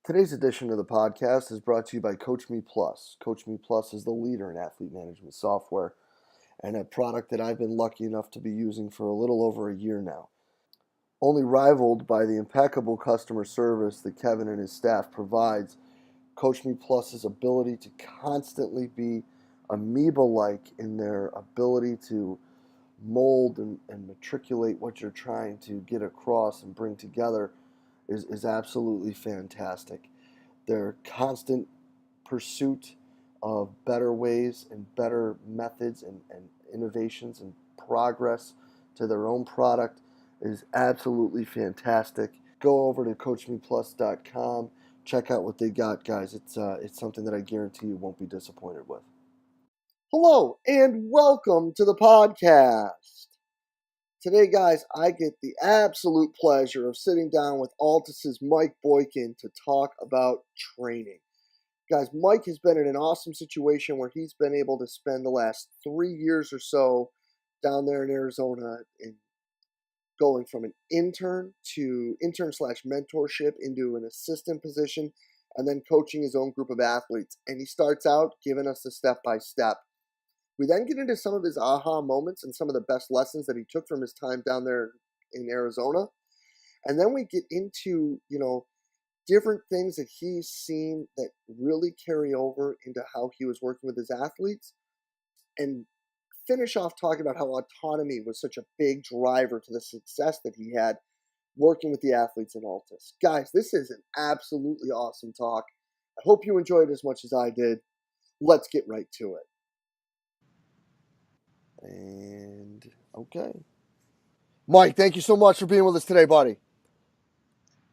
Today's edition of the podcast is brought to you by Coach Me Plus. Coach Me Plus is the leader in athlete management software and a product that I've been lucky enough to be using for a little over a year now. Only rivaled by the impeccable customer service that Kevin and his staff provides, Coach Me Plus's ability to constantly be amoeba-like in their ability to mold and matriculate what you're trying to get across and bring together is absolutely fantastic. Their constant pursuit of better ways and better methods and innovations and progress to their own product is absolutely fantastic. Go over to coachmeplus.com. Check out what they got, guys. It's something that I guarantee you won't be disappointed with. Hello and welcome to the podcast. Today, guys, I get the absolute pleasure of sitting down with ALTIS's Mike Boykin to talk about training. Guys, Mike has been in an awesome situation where he's been able to spend the last 3 years or so down there in Arizona and going from an intern slash mentorship into an assistant position and then coaching his own group of athletes. And he starts out giving us the step-by-step. We then get into some of his aha moments and some of the best lessons that he took from his time down there in Arizona. And then we get into, different things that he's seen that really carry over into how he was working with his athletes, and finish off talking about how autonomy was such a big driver to the success that he had working with the athletes in ALTIS. Guys, this is an absolutely awesome talk. I hope you enjoyed it as much as I did. Let's get right to it. And okay. Mike, thank you so much for being with us today, buddy.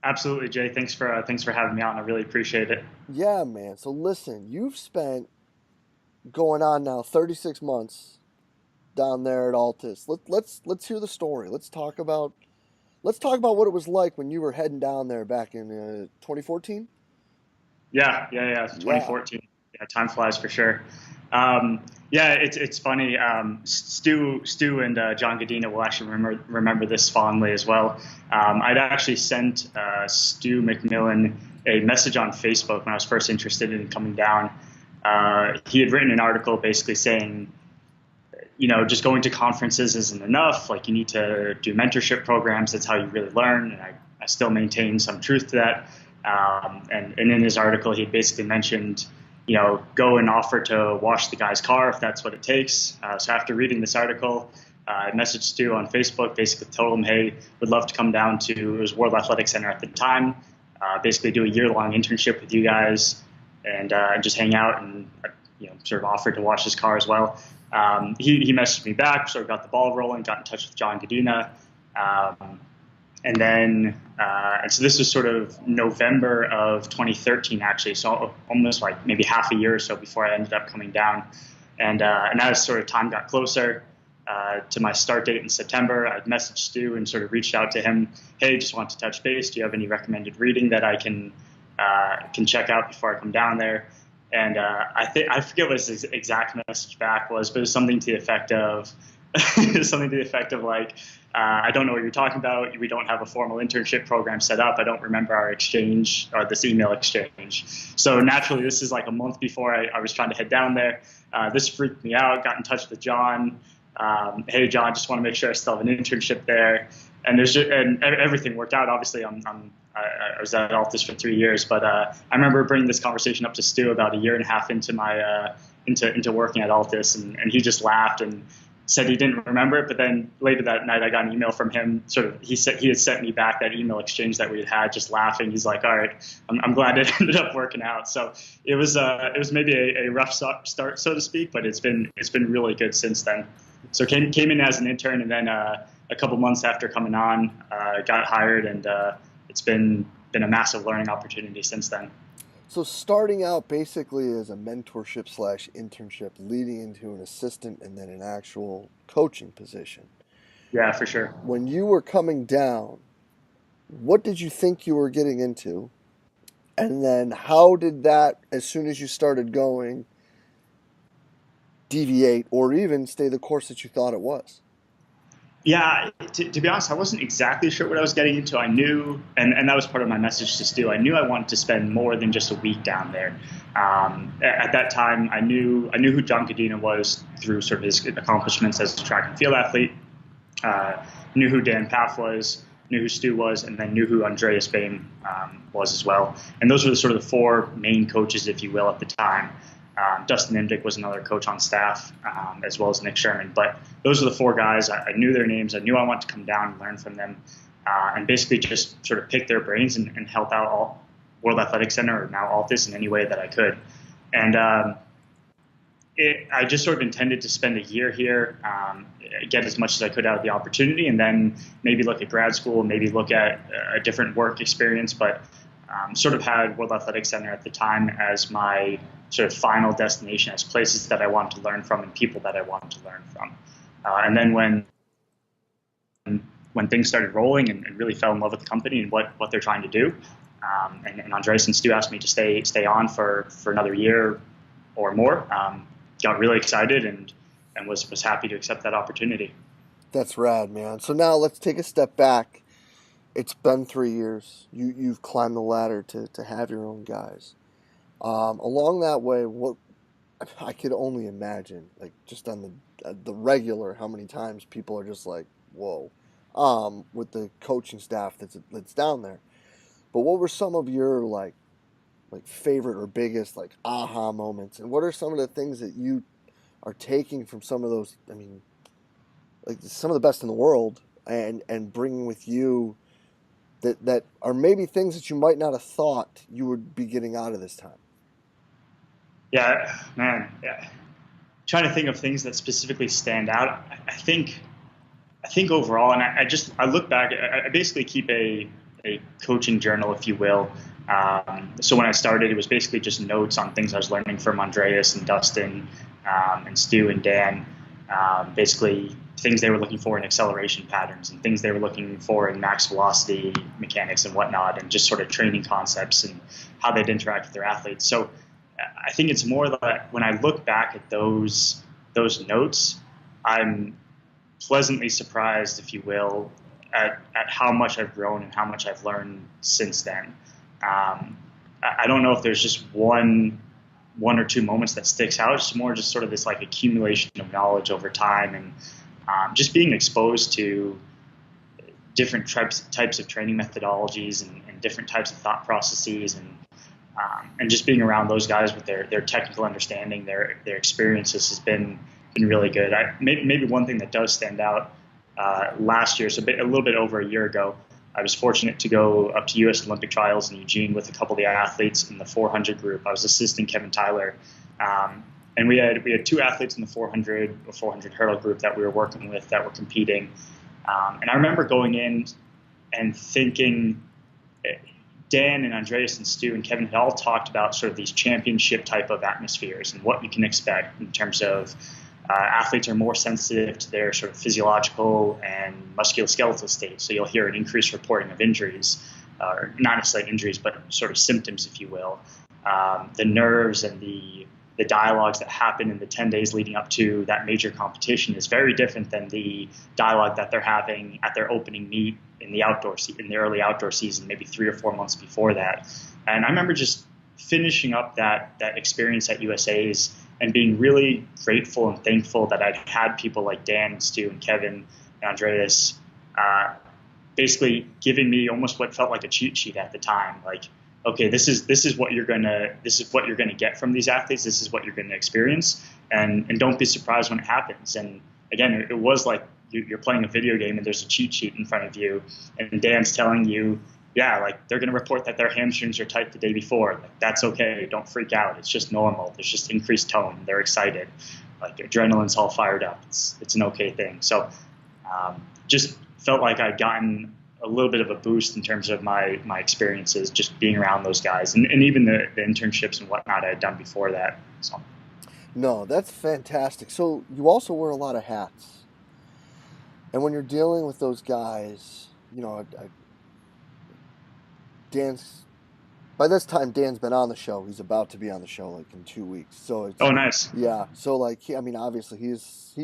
Absolutely, Jay. Thanks for having me on. I really appreciate it. Yeah, man. So listen, you've spent going on now 36 months down there at ALTIS. Let's hear the story. Let's talk about what it was like when you were heading down there back in 2014. Yeah. 2014. Yeah, time flies for sure. It's funny. Stu and John Godina will actually remember this fondly as well. I'd actually sent Stu McMillan a message on Facebook when I was first interested in coming down. He had written an article basically saying, just going to conferences isn't enough. Like, you need to do mentorship programs. That's how you really learn. And I still maintain some truth to that. And in his article, he basically mentioned, go and offer to wash the guy's car if that's what it takes. So after reading this article, I messaged Stu on Facebook, basically told him, hey, would love to come down to, it was World Athletic Center at the time, basically do a year-long internship with you guys and just hang out and, sort of offered to wash his car as well. He messaged me back, sort of got the ball rolling, got in touch with John Godina. And so this was sort of November of 2013, actually. So almost like maybe half a year or so before I ended up coming down. And as sort of time got closer to my start date in September, I'd messaged Stu and sort of reached out to him. Hey, just want to touch base. Do you have any recommended reading that I can check out before I come down there? And I forget what his exact message back was, but it was something to the effect of like, I don't know what you're talking about. We don't have a formal internship program set up. I don't remember our exchange or this email exchange. So naturally, this is like a month before I was trying to head down there. This freaked me out. Got in touch with John. Hey, John, just want to make sure I still have an internship there. And everything worked out. Obviously, I was at ALTIS for 3 years, but I remember bringing this conversation up to Stu about a year and a half into my into working at ALTIS, and he just laughed and said he didn't remember it. But then later that night, I got an email from him. Sort of, he had sent me back that email exchange that we had, just laughing. He's like, "All right, I'm glad it ended up working out." So it was maybe a rough start, so to speak, but it's been really good since then. So came in as an intern, and then a couple months after coming on, got hired, and it's been a massive learning opportunity since then. So starting out basically as a mentorship slash internship, leading into an assistant and then an actual coaching position. Yeah, for sure. When you were coming down, what did you think you were getting into? And then how did that, as soon as you started going, deviate or even stay the course that you thought it was? Yeah, to be honest, I wasn't exactly sure what I was getting into. I knew, and that was part of my message to Stu. I knew I wanted to spend more than just a week down there. At that time, I knew who John Cadena was through sort of his accomplishments as a track and field athlete. Knew who Dan Paff was, knew who Stu was, and then knew who Andreas Bain was as well. And those were the sort of the four main coaches, if you will, at the time. Dustin Imdick was another coach on staff, as well as Nick Sherman. But those are the four guys. I knew their names. I knew I wanted to come down and learn from them, and basically just sort of pick their brains and help out all World Athletic Center, or now ALTIS, in any way that I could. And I just sort of intended to spend a year here, get as much as I could out of the opportunity, and then maybe look at grad school, maybe look at a different work experience. But sort of had World Athletic Center at the time as my sort of final destination, as places that I wanted to learn from and people that I wanted to learn from. And then when things started rolling and really fell in love with the company and what they're trying to do, and Andreas and Stu asked me to stay on for another year or more, got really excited and was happy to accept that opportunity. That's rad, man. So now let's take a step back. It's been 3 years. You've climbed the ladder to have your own guys. Along that way, what I could only imagine, like just on the regular, how many times people are just like, whoa, with the coaching staff that's down there. But what were some of your like favorite or biggest like aha moments, and what are some of the things that you are taking from some of those? I mean, like some of the best in the world, and bringing with you that are maybe things that you might not have thought you would be getting out of this time. Yeah, man. Yeah. Trying to think of things that specifically stand out. I think overall, and I look back. I basically keep a coaching journal, if you will. So when I started, it was basically just notes on things I was learning from Andreas and Dustin, and Stu and Dan. Basically things they were looking for in acceleration patterns and things they were looking for in max velocity mechanics and whatnot, and just sort of training concepts and how they'd interact with their athletes. So I think it's more that when I look back at those notes, I'm pleasantly surprised, if you will, at how much I've grown and how much I've learned since then. I don't know if there's just one or two moments that sticks out. It's more just sort of this like accumulation of knowledge over time, and just being exposed to different types of training methodologies and different types of thought processes, and just being around those guys with their technical understanding, their experiences has been really good. Maybe one thing that does stand out, last year, so a little bit over a year ago, I was fortunate to go up to U.S. Olympic trials in Eugene with a couple of the athletes in the 400 group. I was assisting Kevin Tyler, and we had two athletes in the 400 hurdle group that we were working with that were competing. And I remember going in and thinking, Dan and Andreas and Stu and Kevin had all talked about sort of these championship type of atmospheres and what you can expect in terms of athletes are more sensitive to their sort of physiological and musculoskeletal state. So you'll hear an increased reporting of injuries, or not necessarily injuries, but sort of symptoms, if you will. The nerves and the dialogues that happen in the 10 days leading up to that major competition is very different than the dialogue that they're having at their opening meet in the early outdoor season, maybe 3 or 4 months before that. And I remember just finishing up that experience at USA's and being really grateful and thankful that I'd had people like Dan, Stu, and Kevin, and Andreas, basically giving me almost what felt like a cheat sheet at the time. Like, okay, this is what you're gonna get from these athletes. This is what you're gonna experience, and don't be surprised when it happens. And again, it was like you're playing a video game and there's a cheat sheet in front of you, and Dan's telling you, yeah, like they're gonna report that their hamstrings are tight the day before. Like, that's okay. Don't freak out. It's just normal. There's just increased tone. They're excited. Like adrenaline's all fired up. It's an okay thing. So just felt like I'd gotten a little bit of a boost in terms of my experiences just being around those guys, and even the internships and whatnot I had done before that. So. No, that's fantastic. So you also wear a lot of hats, and when you're dealing with those guys, Dan's by this time, Dan's been on the show. He's about to be on the show like in 2 weeks. So Oh, it's, nice. yeah. So like, I mean, obviously he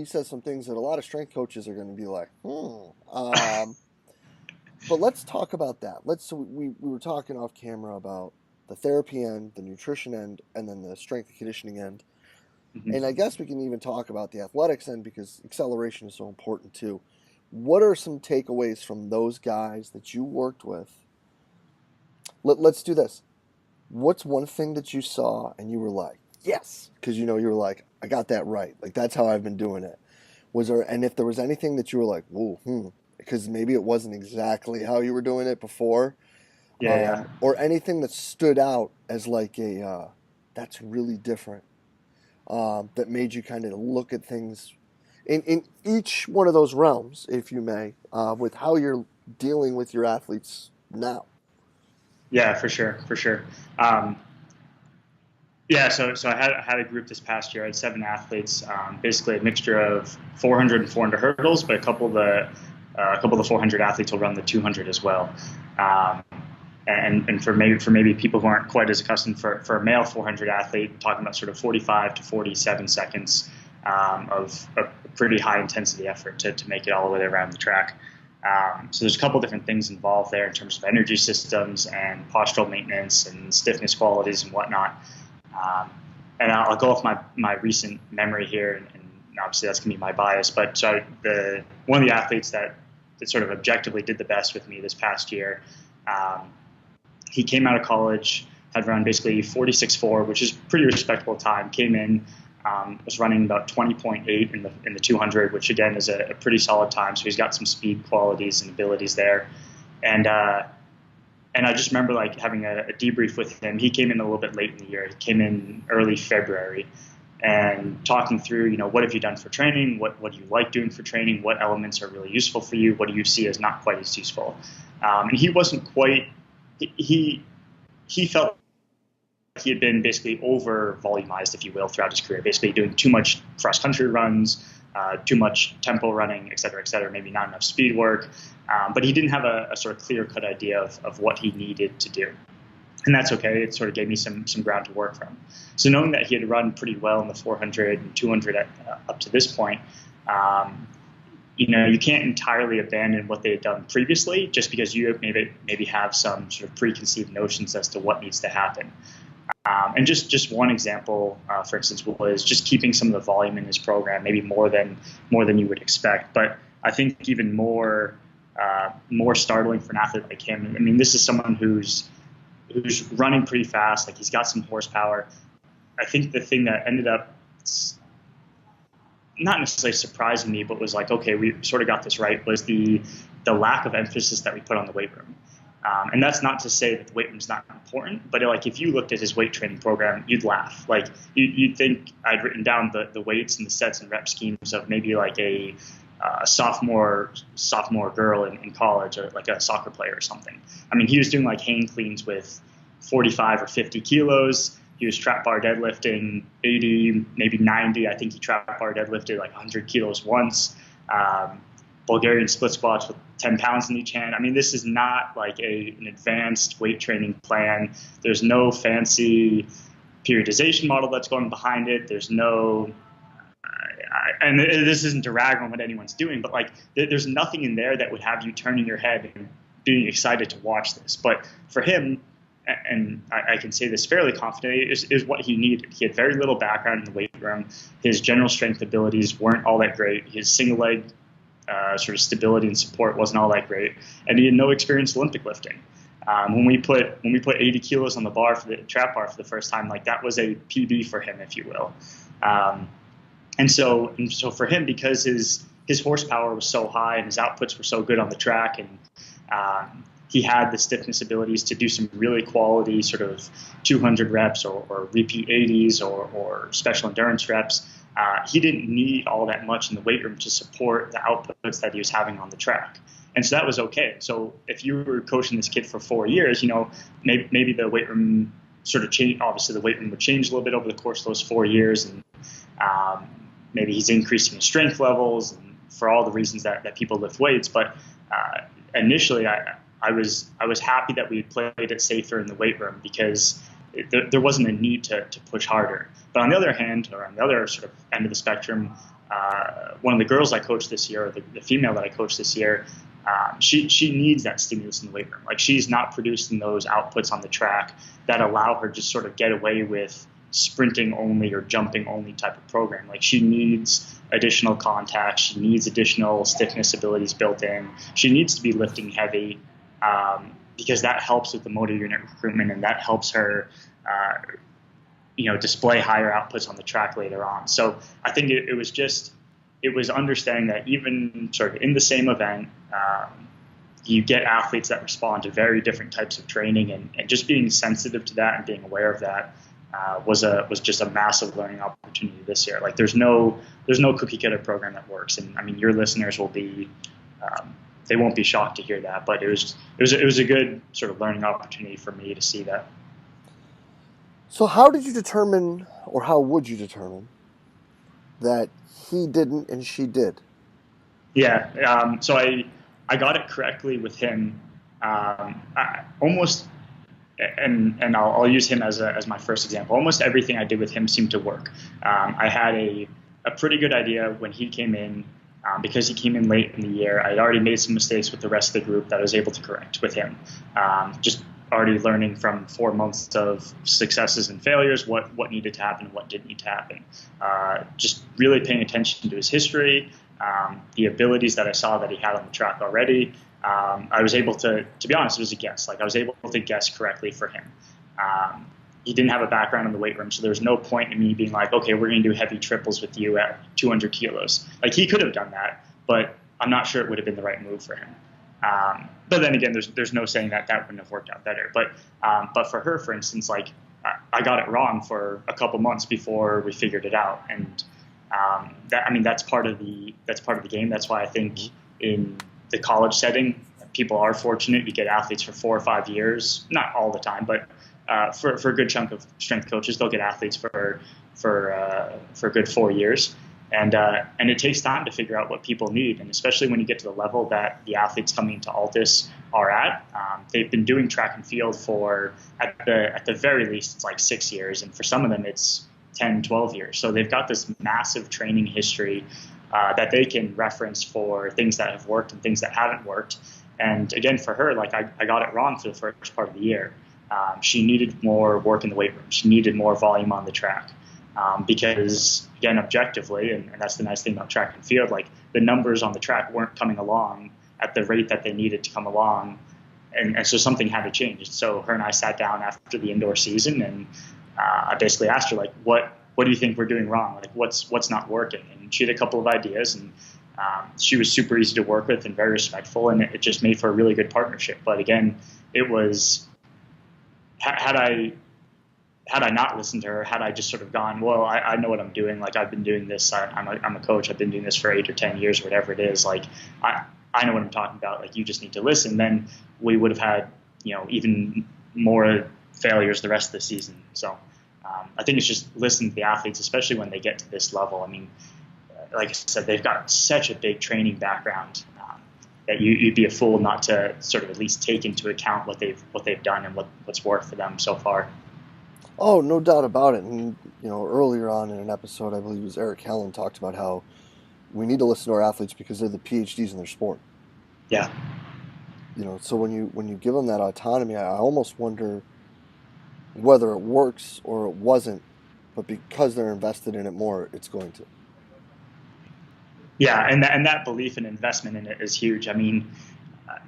says some things that a lot of strength coaches are going to be like, but let's talk about that. So we were talking off camera about the therapy end, the nutrition end, and then the strength and conditioning end. Mm-hmm. And I guess we can even talk about the athletics end because acceleration is so important too. What are some takeaways from those guys that you worked with? Let's do this. What's one thing that you saw and you were like, yes, because you were like, I got that right. Like that's how I've been doing it. And if there was anything that you were like, whoa, because maybe it wasn't exactly how you were doing it before, Yeah. or anything that stood out as like that's really different, that made you kind of look at things in each one of those realms, if you may, with how you're dealing with your athletes now. Yeah, for sure. Um, Yeah, so I had a group this past year. I had 7 athletes, basically a mixture of 400 and 400 hurdles, but a couple of the 400 athletes will run the 200 as well. Um, and for maybe people who aren't quite as accustomed, for a male 400 athlete, talking about sort of 45 to 47 seconds of a pretty high intensity effort to make it all the way around the track. So there's a couple different things involved there in terms of energy systems and postural maintenance and stiffness qualities and whatnot. And I'll go off my recent memory here, and obviously that's going to be my bias. But so one of the athletes that sort of objectively did the best with me this past year, he came out of college, had run basically 46.4, which is pretty respectable time. Came in, was running about 20.8 in the 200, which again is a pretty solid time. So he's got some speed qualities and abilities there, and I just remember like having a debrief with him. He came in a little bit late in the year. He came in early February, and talking through, what have you done for training? What do you like doing for training? What elements are really useful for you? What do you see as not quite as useful? And he wasn't quite. He felt he had been basically over volumized, if you will, throughout his career, basically doing too much cross country runs, too much tempo running, et cetera, maybe not enough speed work. But he didn't have a sort of clear-cut idea of what he needed to do. And that's okay. It sort of gave me some ground to work from. So knowing that he had run pretty well in the 400 and 200 up to this point, you can't entirely abandon what they had done previously just because you maybe have some sort of preconceived notions as to what needs to happen. And just one example, for instance, was just keeping some of the volume in his program, maybe more than you would expect. But I think even more startling for an athlete like him. I mean, this is someone who's running pretty fast. Like he's got some horsepower. I think the thing that ended up not necessarily surprising me, but was like, okay, we sort of got this right, was the lack of emphasis that we put on the weight room. And that's not to say that the weight room's not important, but like if you looked at his weight training program, you'd laugh. Like you'd think I'd written down the weights and the sets and rep schemes of maybe like a sophomore girl in college, or like a soccer player or something. I mean, he was doing like hang cleans with 45 or 50 kilos. He was trap bar deadlifting 80, maybe 90. I think he trap bar deadlifted like 100 kilos once. Bulgarian split squats with 10 pounds in each hand. I mean, this is not like an advanced weight training plan. There's no fancy periodization model that's going behind it. There's no, and this isn't to rag on what anyone's doing, but like there's nothing in there that would have you turning your head and being excited to watch this. But for him, and I can say this fairly confidently, is what he needed. He had very little background in the weight room. His general strength abilities weren't all that great. His single leg sort of stability and support wasn't all that great, and he had no experience Olympic lifting. When we put 80 kilos on the bar for the trap bar for the first time, like that was a PB for him, if you will. And so for him, because his horsepower was so high and his outputs were so good on the track, and he had the stiffness abilities to do some really quality sort of 200 reps or repeat 80s or special endurance reps. He didn't need all that much in the weight room to support the outputs that he was having on the track. And so that was okay. So if you were coaching this kid for 4 years, maybe the weight room sort of changed. Obviously, the weight room would change a little bit over the course of those 4 years. And maybe he's increasing his strength levels and for all the reasons that people lift weights. But initially, I was happy that we played it safer in the weight room because there wasn't a need to push harder. But on the other hand, or on the other sort of end of the spectrum, one of the girls I coached this year, or the female that I coached this year, she needs that stimulus in the weight room. Like, she's not producing those outputs on the track that allow her to sort of get away with sprinting only or jumping only type of program. Like, she needs additional contact. She needs additional stiffness abilities built in. She needs to be lifting heavy, because that helps with the motor unit recruitment, and that helps her, display higher outputs on the track later on. So I think it was understanding that even sort of in the same event, you get athletes that respond to very different types of training, and just being sensitive to that and being aware of that was just a massive learning opportunity this year. Like, there's no cookie cutter program that works, and I mean, your listeners will be they won't be shocked to hear that, but it was a good sort of learning opportunity for me to see that. So how did you determine, or how would you determine, that he didn't and she did? Yeah, so I got it correctly with him, almost, and I'll use him as my first example. Almost everything I did with him seemed to work. I had a pretty good idea when he came in. Because he came in late in the year, I'd already made some mistakes with the rest of the group that I was able to correct with him. Just already learning from 4 months of successes and failures, what needed to happen, what didn't need to happen. Just really paying attention to his history, the abilities that I saw that he had on the track already. I was able to be honest, it was a guess. Like, I was able to guess correctly for him. He didn't have a background in the weight room, so there was no point in me being like, okay, we're going to do heavy triples with you at 200 kilos. Like, he could have done that, but I'm not sure it would have been the right move for him. But then again, there's no saying that wouldn't have worked out better. But for her, for instance, like, I got it wrong for a couple months before we figured it out, and that's part of the game. That's why I think in the college setting, people are fortunate. You get athletes for 4 or 5 years, not all the time, but for a good chunk of strength coaches, they'll get athletes for a good 4 years, and it takes time to figure out what people need, and especially when you get to the level that the athletes coming to ALTIS are at. They've been doing track and field for at the very least it's like 6 years, and for some of them it's 10, 12 years. So they've got this massive training history that they can reference for things that have worked and things that haven't worked. And again, for her, like, I got it wrong for the first part of the year. She needed more work in the weight room. She needed more volume on the track, because, again, objectively, and that's the nice thing about track and field, like, the numbers on the track weren't coming along at the rate that they needed to come along, and so something had to change. So her and I sat down after the indoor season, and I basically asked her, like, what do you think we're doing wrong? Like, what's not working? And she had a couple of ideas, and she was super easy to work with and very respectful, and it just made for a really good partnership. But again, it was, had I not listened to her, had I just sort of gone, well, I know what I'm doing. Like, I've been doing this. I'm a coach. I've been doing this for 8 or 10 years, whatever it is. Like, I know what I'm talking about. Like, you just need to listen. Then we would have had, even more failures the rest of the season. So I think it's just listening to the athletes, especially when they get to this level. I mean, like I said, they've got such a big training background that you'd be a fool not to sort of at least take into account what they've done and what's worked for them so far. Oh, no doubt about it. And earlier on in an episode, I believe it was Eric Helen talked about how we need to listen to our athletes because they're the PhDs in their sport. Yeah. So when you give them that autonomy, I almost wonder whether it works or it wasn't, but because they're invested in it more, it's going to. Yeah, and that belief and investment in it is huge. I mean,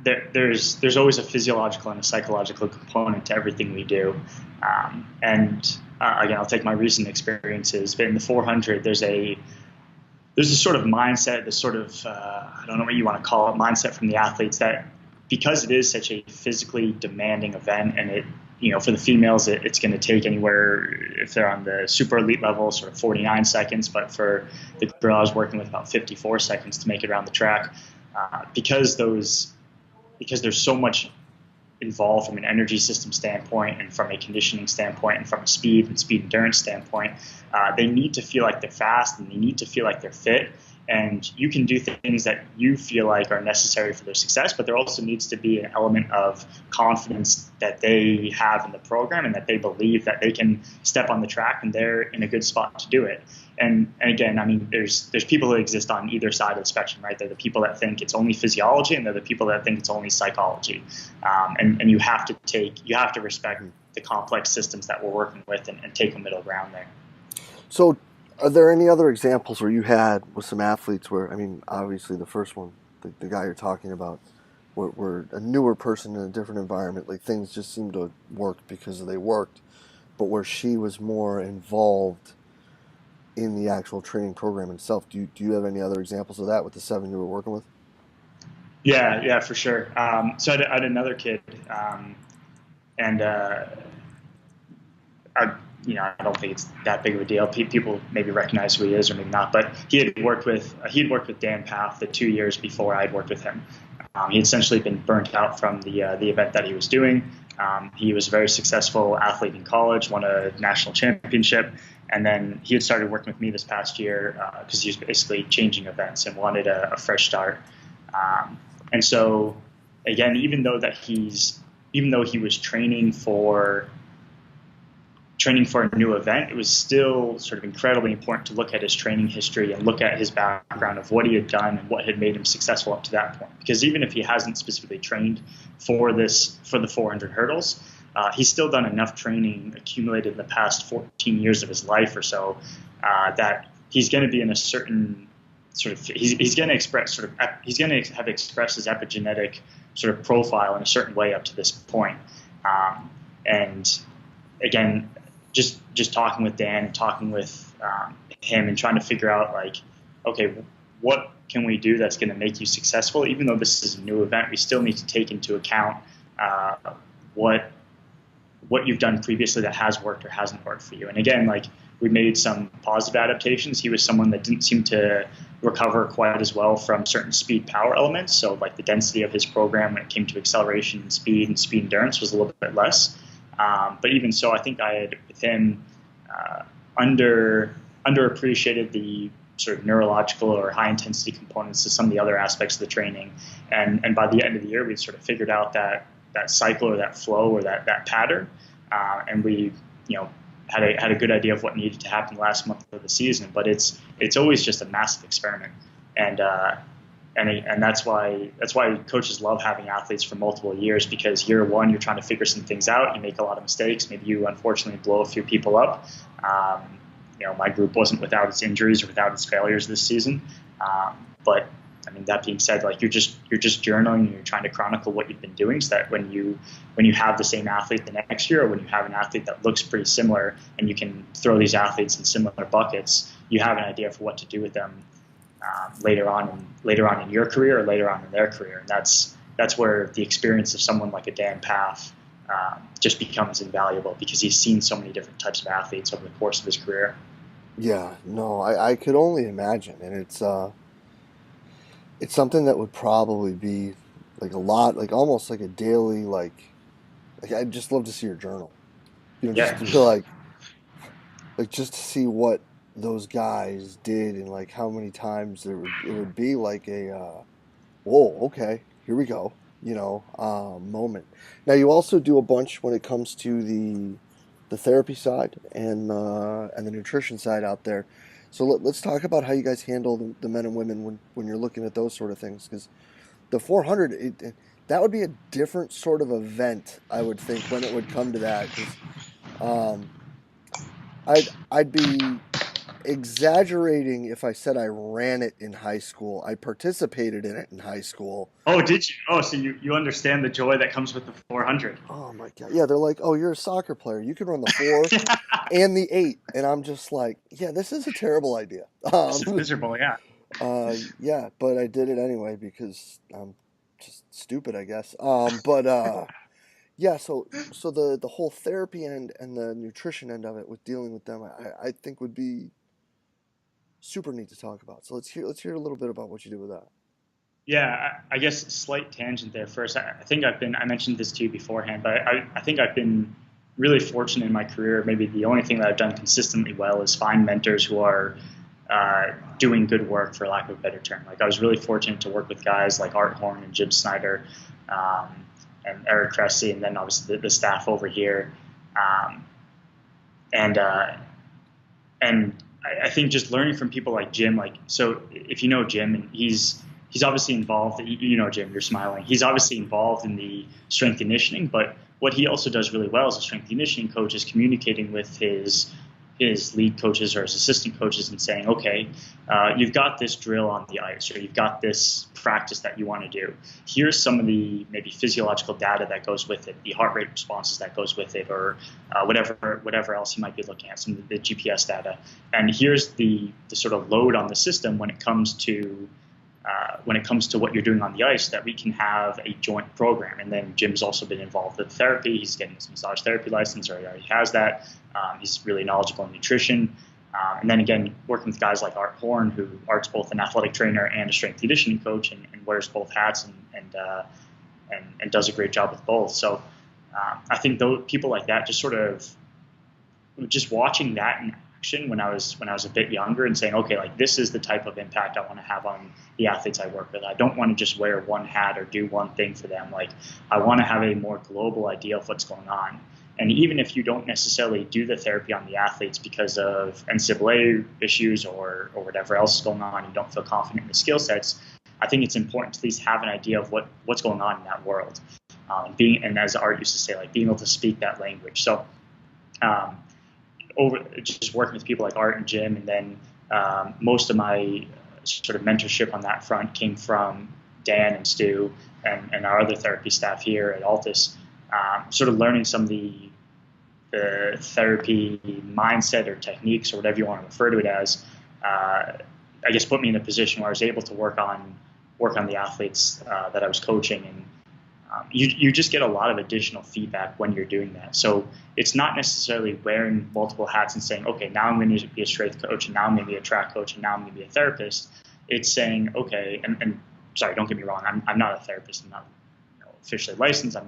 there's always a physiological and a psychological component to everything we do. Again, I'll take my recent experiences. But in the 400, there's a sort of mindset, this sort of I don't know what you want to call it, mindset from the athletes that because it is such a physically demanding event, and it, for the females, it's going to take anywhere, if they're on the super elite level, sort of 49 seconds, but for the girl I was working with, about 54 seconds to make it around the track, because there's so much involved from an energy system standpoint and from a conditioning standpoint and from a speed endurance standpoint. They need to feel like they're fast and they need to feel like they're fit. And you can do things that you feel like are necessary for their success, but there also needs to be an element of confidence that they have in the program and that they believe that they can step on the track and they're in a good spot to do it. And again, I mean, there's people who exist on either side of the spectrum, right? They're the people that think it's only physiology, and they're the people that think it's only psychology. And you have to respect the complex systems that we're working with and take a middle ground there. So, are there any other examples where you had with some athletes where, I mean, obviously the first one, the guy you're talking about, where a newer person in a different environment, like things just seemed to work because they worked, but where she was more involved in the actual training program itself? Do you have any other examples of that with the 7 you were working with? Yeah, for sure. So I had another kid, and I don't think it's that big of a deal. People maybe recognize who he is or maybe not, but he had worked with Dan Path the 2 years before I'd worked with him. He had essentially been burnt out from the event that he was doing. He was a very successful athlete in college, won a national championship, and then he had started working with me this past year because he was basically changing events and wanted a fresh start. And so, again, even though he was training for a new event, it was still sort of incredibly important to look at his training history and look at his background of what he had done and what had made him successful up to that point. Because even if he hasn't specifically trained for the 400 hurdles, he's still done enough training accumulated in the past 14 years of his life or so that he's going to be in a certain sort of he's going to have expressed his epigenetic sort of profile in a certain way up to this point. And again, just talking with Dan and talking with him and trying to figure out, like, okay, what can we do that's going to make you successful? Even though this is a new event, we still need to take into account what you've done previously that has worked or hasn't worked for you. And again, like, we made some positive adaptations. He was someone that didn't seem to recover quite as well from certain speed power elements. So like the density of his program when it came to acceleration and speed endurance was a little bit less. But even so, I think I had with him underappreciated the sort of neurological or high intensity components to some of the other aspects of the training. And by the end of the year, we'd sort of figured out that cycle or that flow or that pattern. And we, had a good idea of what needed to happen last month of the season. But it's always just a massive experiment. And that's why coaches love having athletes for multiple years, because year one, you're trying to figure some things out. You make a lot of mistakes. Maybe you unfortunately blow a few people up. My group wasn't without its injuries or without its failures this season. But I mean, that being said, like, you're just journaling and you're trying to chronicle what you've been doing, so that when you have the same athlete the next year, or when you have an athlete that looks pretty similar and you can throw these athletes in similar buckets, you have an idea for what to do with them later on in your career or later on in their career. And that's where the experience of someone like a Dan Path just becomes invaluable, because he's seen so many different types of athletes over the course of his career. Yeah, no, I could only imagine. And it's something that would probably be like a lot, like almost like a daily, like I'd just love to see your journal, just to feel like just to see what those guys did and like how many times it would be like a whoa, okay, here we go, moment. Now you also do a bunch when it comes to the therapy side and the nutrition side out there. So let's talk about how you guys handle the men and women when you're looking at those sort of things, because the 400, that would be a different sort of event, I would think, when it would come to that. 'Cause, I'd be exaggerating if I said I ran it in high school. I participated in it in high school. Oh, did you? Oh, so you understand the joy that comes with the 400. Oh my God. Yeah, they're like, oh, you're a soccer player. You can run the 4 and the 8. And I'm just like, yeah, this is a terrible idea. This is miserable, yeah. Yeah, but I did it anyway because I'm just stupid, I guess. Yeah, so the whole therapy end and the nutrition end of it with dealing with them, I think would be super neat to talk about. So let's hear a little bit about what you do with that. Yeah, I guess slight tangent there first. I think I mentioned this to you beforehand, but I think I've been really fortunate in my career. Maybe the only thing that I've done consistently well is find mentors who are doing good work, for lack of a better term. Like I was really fortunate to work with guys like Art Horn and Jim Snyder, um, and Eric Cressy, and then obviously the staff over here. Um, and I think just learning from people like Jim, like, so if you know Jim, and he's obviously involved, you know Jim, you're smiling. He's obviously involved in the strength conditioning, but what he also does really well as a strength conditioning coach is communicating with his lead coaches or his assistant coaches and saying, okay, you've got this drill on the ice, or you've got this practice that you want to do. Here's some of the maybe physiological data that goes with it, the heart rate responses that goes with it, or whatever else you might be looking at, some of the GPS data. And here's the sort of load on the system when it comes to what you're doing on the ice, that we can have a joint program. And then Jim's also been involved with therapy. He's getting his massage therapy license, or he already has that. He's really knowledgeable in nutrition. And then again, working with guys like Art Horn, who Art's both an athletic trainer and a strength conditioning coach, and wears both hats and does a great job with both. So I think those people like that, just sort of just watching that in action when I was a bit younger, and saying, okay, like this is the type of impact I want to have on the athletes I work with. I don't want to just wear one hat or do one thing for them. Like I want to have a more global idea of what's going on. And even if you don't necessarily do the therapy on the athletes because of NCAA issues or whatever else is going on, you don't feel confident in the skill sets, I think it's important to at least have an idea of what's going on in that world. And as Art used to say, like being able to speak that language. So over just working with people like Art and Jim, and then most of my sort of mentorship on that front came from Dan and Stu and our other therapy staff here at ALTIS, sort of learning some of the therapy mindset or techniques, or whatever you want to refer to it as, I guess put me in a position where I was able to work on the athletes that I was coaching. And you just get a lot of additional feedback when you're doing that. So it's not necessarily wearing multiple hats and saying, okay, now I'm going to be a strength coach, and now I'm going to be a track coach, and now I'm going to be a therapist. It's saying, okay, and sorry, don't get me wrong, I'm not a therapist. I'm not officially licensed.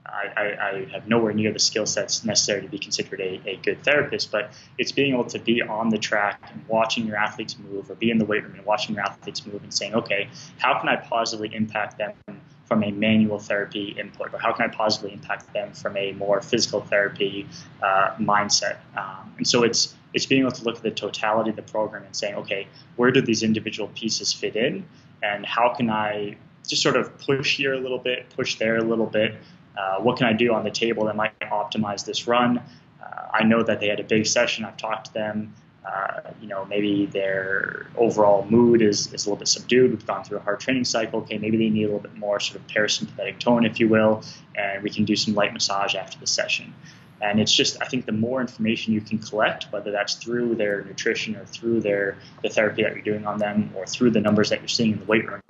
I have nowhere near the skill sets necessary to be considered a good therapist, but it's being able to be on the track and watching your athletes move, or be in the weight room and watching your athletes move, and saying, okay, how can I positively impact them from a manual therapy input, or how can I positively impact them from a more physical therapy mindset? And so it's being able to look at the totality of the program and saying, okay, where do these individual pieces fit in, and how can I just sort of push here a little bit, push there a little bit? What can I do on the table that might optimize this run? I know that they had a big session. I've talked to them. Maybe their overall mood is a little bit subdued. We've gone through a hard training cycle. Okay, maybe they need a little bit more sort of parasympathetic tone, if you will, and we can do some light massage after the session. And it's just, I think the more information you can collect, whether that's through their nutrition or through the therapy that you're doing on them, or through the numbers that you're seeing in the weight room,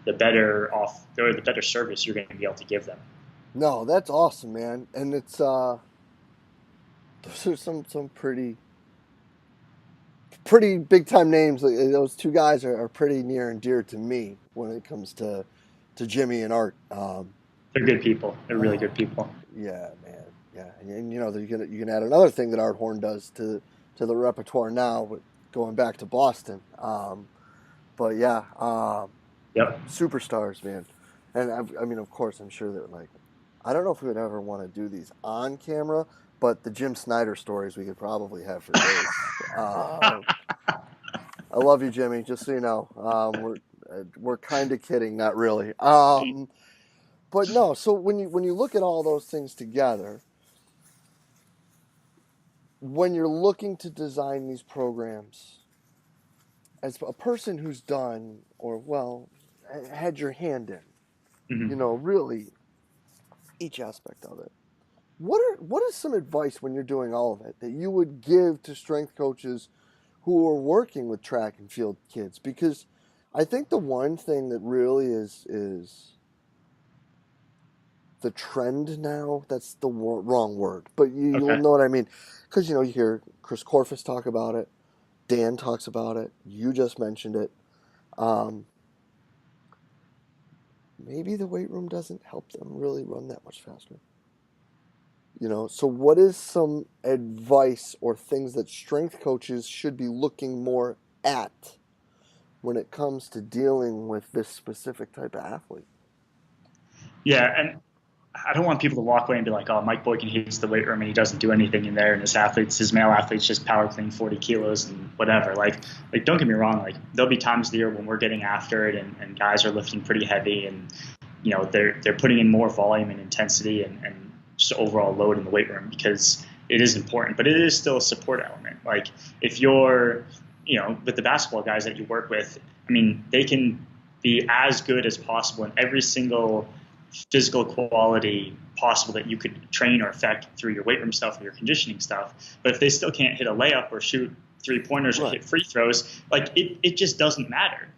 the better off, or the better service you're going to be able to give them. No, that's awesome, man. And it's those are some pretty big time names. Those two guys are pretty near and dear to me when it comes to Jimmy and Art. They're good people. They're really good people. Yeah, man. Yeah, and you can add another thing that Art Horn does to the repertoire now, with going back to Boston. But yeah, Yep. Superstars, man. And I mean, of course, I'm sure that, like, I don't know if we would ever want to do these on camera, but the Jim Snyder stories we could probably have for days. I love you, Jimmy. Just so you know, we're kind of kidding, not really. But no. So when you look at all those things together, when you're looking to design these programs, as a person who's done, or well, had your hand in, really each aspect of it. What is some advice when you're doing all of it that you would give to strength coaches who are working with track and field kids? Because I think the one thing that really is the trend now, that's the wrong word, but you'll know what I mean. Because, you hear Chris Korfis talk about it. Dan talks about it. You just mentioned it. Maybe the weight room doesn't help them really run that much faster. So what is some advice or things that strength coaches should be looking more at when it comes to dealing with this specific type of athlete? Yeah, and I don't want people to walk away and be like, oh, Mike Boykin hates the weight room and he doesn't do anything in there, and his male athletes just power clean 40 kilos and whatever. Like don't get me wrong, like there'll be times of the year when we're getting after it and guys are lifting pretty heavy and they're putting in more volume and intensity and just overall load in the weight room because it is important, but it is still a support element. Like if you're, with the basketball guys that you work with, I mean, they can be as good as possible in every single physical quality possible that you could train or affect through your weight room stuff or your conditioning stuff. But if they still can't hit a layup or shoot 3-pointers or hit free throws, like it just doesn't matter.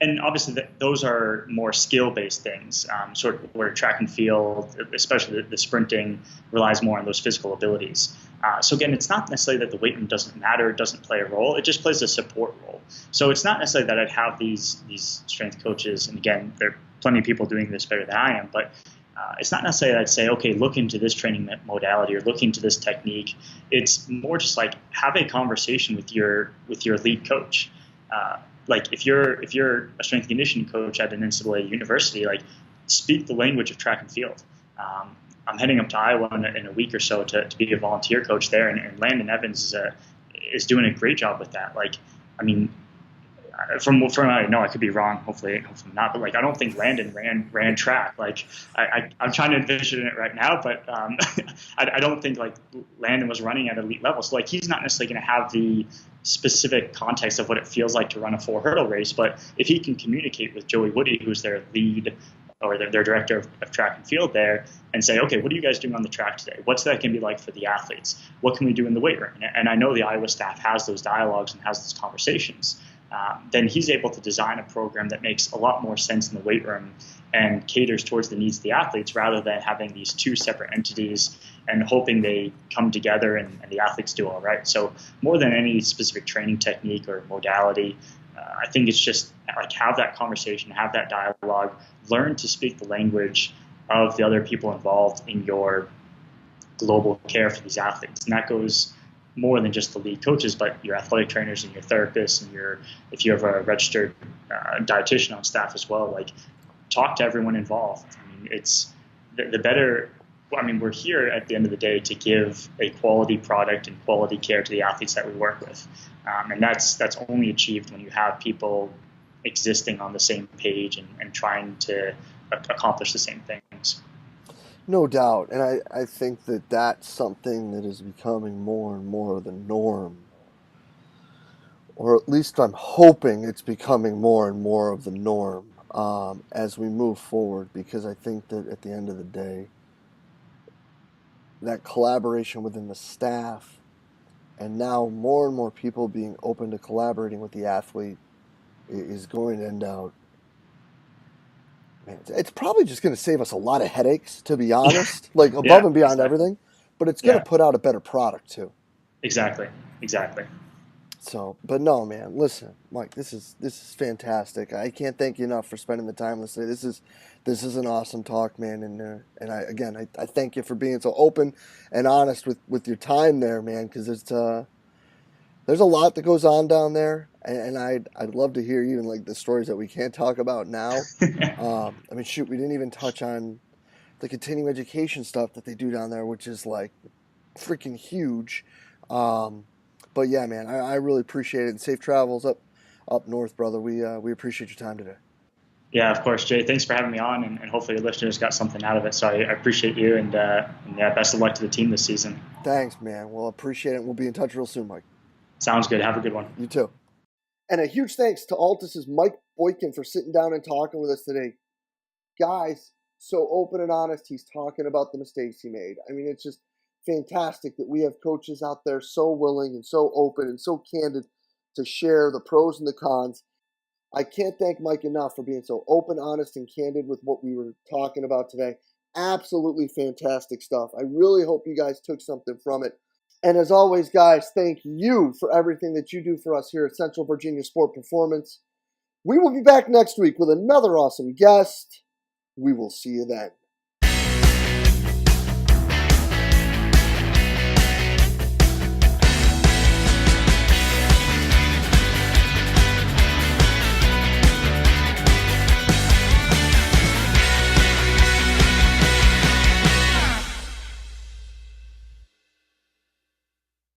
And obviously those are more skill-based things, sort of where track and field, especially the sprinting, relies more on those physical abilities. So again, it's not necessarily that the weight room doesn't matter, it doesn't play a role, it just plays a support role. So it's not necessarily that I'd have these strength coaches, and again, there are plenty of people doing this better than I am, but it's not necessarily that I'd say, okay, look into this training modality or look into this technique. It's more just like have a conversation with your lead coach. Like if you're a strength and conditioning coach at an NCAA university, like speak the language of track and field. I'm heading up to Iowa in a week or so to be a volunteer coach there, and Landon Evans is doing a great job with that. Like, I mean, from I know I could be wrong, hopefully not, but like I don't think Landon ran track. Like I'm trying to envision it right now, but I don't think like Landon was running at elite level. So like he's not necessarily going to have the specific context of what it feels like to run a 4-hurdle race, but if he can communicate with Joey Woody, who's their lead or their director of track and field there, and say, okay, what are you guys doing on the track today? What's that going to be like for the athletes? What can we do in the weight room? And I know the Iowa staff has those dialogues and has those conversations. Then he's able to design a program that makes a lot more sense in the weight room and caters towards the needs of the athletes rather than having these two separate entities and hoping they come together and the athletes do all right. So more than any specific training technique or modality, I think it's just like have that conversation, have that dialogue, learn to speak the language of the other people involved in your global care for these athletes. And that goes more than just the lead coaches, but your athletic trainers and your therapists and if you have a registered dietitian on staff as well, like talk to everyone involved. I mean, it's the better. I mean, we're here at the end of the day to give a quality product and quality care to the athletes that we work with. And that's only achieved when you have people existing on the same page and trying to accomplish the same things. No doubt. And I think that that's something that is becoming more and more the norm. Or at least I'm hoping it's becoming more and more of the norm as we move forward, because I think that at the end of the day, that collaboration within the staff and now more and more people being open to collaborating with the athlete is going to end out. Man, it's probably just going to save us a lot of headaches, to be honest, like above and beyond everything, but it's going to put out a better product too. Exactly. So, but no, man, listen, Mike, this is fantastic. I can't thank you enough for spending the time listening. This is an awesome talk, man. And I thank you for being so open and honest with your time there, man, because there's a lot that goes on down there. And I'd love to hear even like the stories that we can't talk about now. I mean, shoot, we didn't even touch on the continuing education stuff that they do down there, which is like freaking huge. But yeah, man, I really appreciate it. And safe travels up north, brother. We appreciate your time today. Yeah, of course, Jay. Thanks for having me on, and hopefully your listeners got something out of it. So I appreciate you, and yeah, best of luck to the team this season. Thanks, man. Well, appreciate it. We'll be in touch real soon, Mike. Sounds good. Have a good one. You too. And a huge thanks to ALTIS's Mike Boykin for sitting down and talking with us today. Guys, so open and honest, he's talking about the mistakes he made. I mean, it's just fantastic that we have coaches out there so willing and so open and so candid to share the pros and the cons. I can't thank Mike enough for being so open, honest, and candid with what we were talking about today. Absolutely fantastic stuff. I really hope you guys took something from it. And as always, guys, thank you for everything that you do for us here at Central Virginia Sport Performance. We will be back next week with another awesome guest. We will see you then.